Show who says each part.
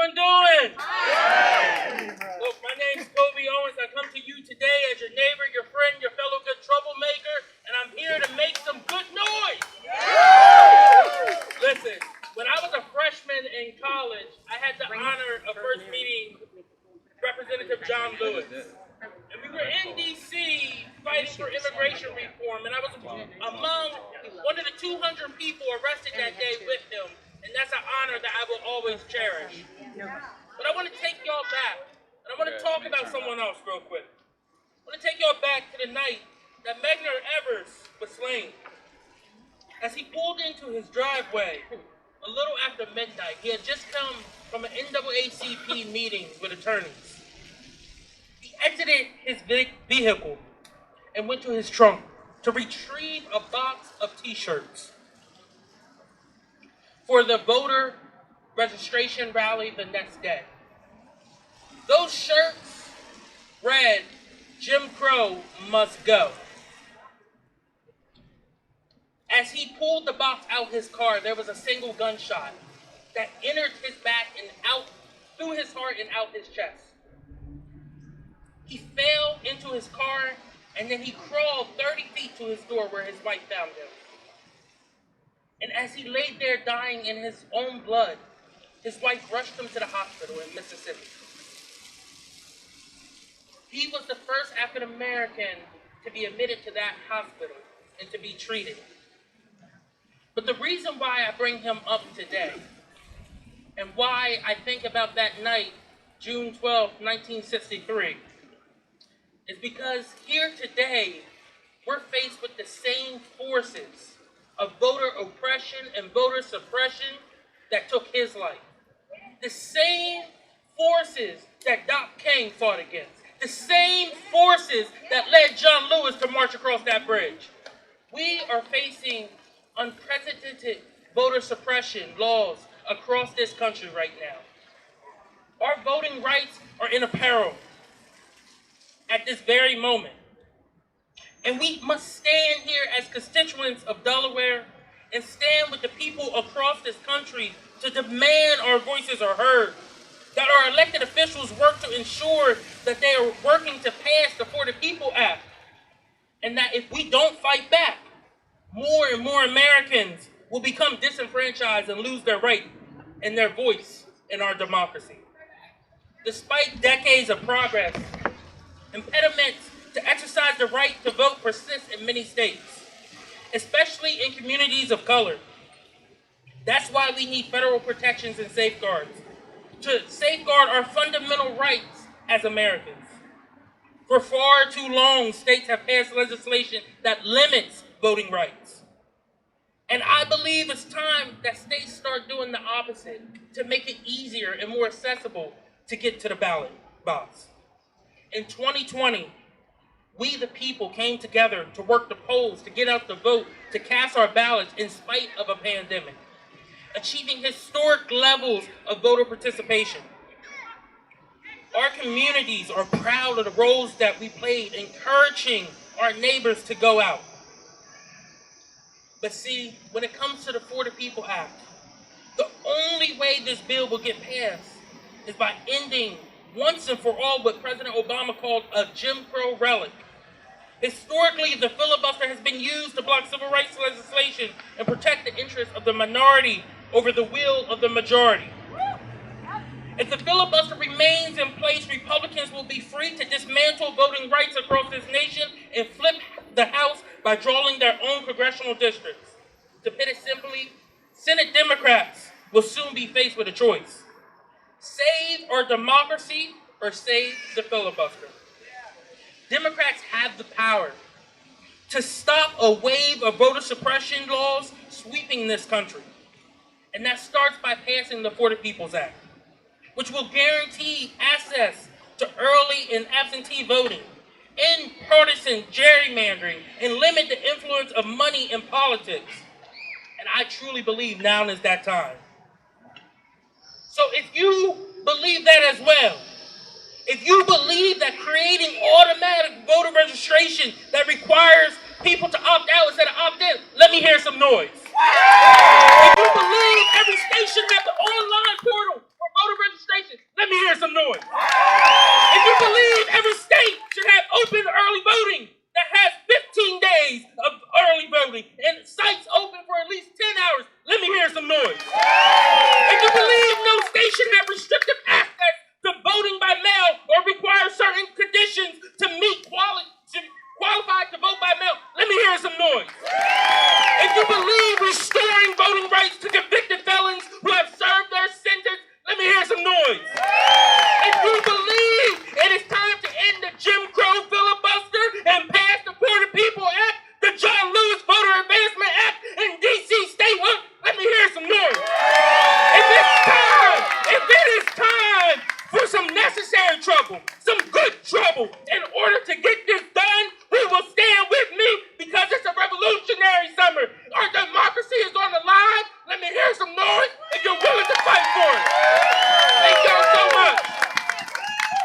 Speaker 1: everyone doing? Look, my name's Coby Owens. I come to you today as your neighbor, your friend, your fellow good troublemaker, and I'm here to make some good noise. Listen, when I was a freshman in college, I had the honor of first meeting Representative John Lewis. And we were in D.C. fighting for immigration reform, and I was among one of the 200 people arrested that day with him, and that's an honor that I will always cherish. But I want to take y'all back, and I want to talk about someone else real quick. I want to take y'all back to the night that Medgar Evers was slain. As he pulled into his driveway a little after midnight, he had just come from an NAACP meeting with attorneys. He exited his vehicle and went to his trunk to retrieve a box of t-shirts for the voter registration rally the next day. Those shirts read, "Jim Crow must go." As he pulled the box out his car, there was a single gunshot that entered his back and out through his heart and out his chest. He fell into his car, and then he crawled 30 feet to his door where his wife found him. And as he laid there dying in his own blood, his wife rushed him to the hospital in Mississippi. He was the first African American to be admitted to that hospital and to be treated. But the reason why I bring him up today, and why I think about that night, June 12, 1963, is because here today, we're faced with the same forces of voter oppression and voter suppression that took his life. The same forces that Doc King fought against. The same forces that led John Lewis to march across that bridge. We are facing unprecedented voter suppression laws across this country right now. Our voting rights are in peril at this very moment. And we must stand here as constituents of Delaware and stand with the people across this country to demand our voices are heard, that our elected officials work to ensure that they are working to pass the For the People Act, and that if we don't fight back, more and more Americans will become disenfranchised and lose their right and their voice in our democracy. Despite decades of progress, impediments to exercise the right to vote persist in many states, especially in communities of color. That's why we need federal protections and safeguards to safeguard our fundamental rights as Americans. For far too long, states have passed legislation that limits voting rights. And I believe it's time that states start doing the opposite to make it easier and more accessible to get to the ballot box. In 2020, we the people came together to work the polls, to get out the vote, to cast our ballots in spite of a pandemic, achieving historic levels of voter participation. Our communities are proud of the roles that we played, encouraging our neighbors to go out. But see, when it comes to the For the People Act, the only way this bill will get passed is by ending once and for all what President Obama called a Jim Crow relic. Historically, the filibuster has been used to block civil rights legislation and protect the interests of the minority over the will of the majority. If the filibuster remains in place, Republicans will be free to dismantle voting rights across this nation and flip the House by drawing their own congressional districts. To put it simply, Senate Democrats will soon be faced with a choice. Save our democracy or save the filibuster. Democrats have the power to stop a wave of voter suppression laws sweeping this country. And that starts by passing the For the People's Act, which will guarantee access to early and absentee voting, end partisan gerrymandering, and limit the influence of money in politics. And I truly believe now is that time. So if you believe that as well, if you believe that creating automatic voter registration that requires people to opt out instead of opt in, let me hear some noise. If you believe every state should have the online portal for voter registration believe every state should have open early voting that has 15 days of early voting and sites open for at least 10 hours, let me hear some noise. If you believe no state should have restrictive access to voting by mail or require certain conditions to qualify to vote by mail, let me hear some noise. If you believe restoring voting rights to convicted felons who have served their sentence, let me hear some noise. If you believe it is time to end the Jim Crow filibuster and pass the For the People Act, the John Lewis Voter Advancement Act, and D.C. statewide, let me hear some noise. If it is time for some necessary trouble, some good trouble, in order to get this done, who will stand with me because it's a revolutionary summer. Our democracy is on the line. Let me hear some noise if you're willing to fight for it.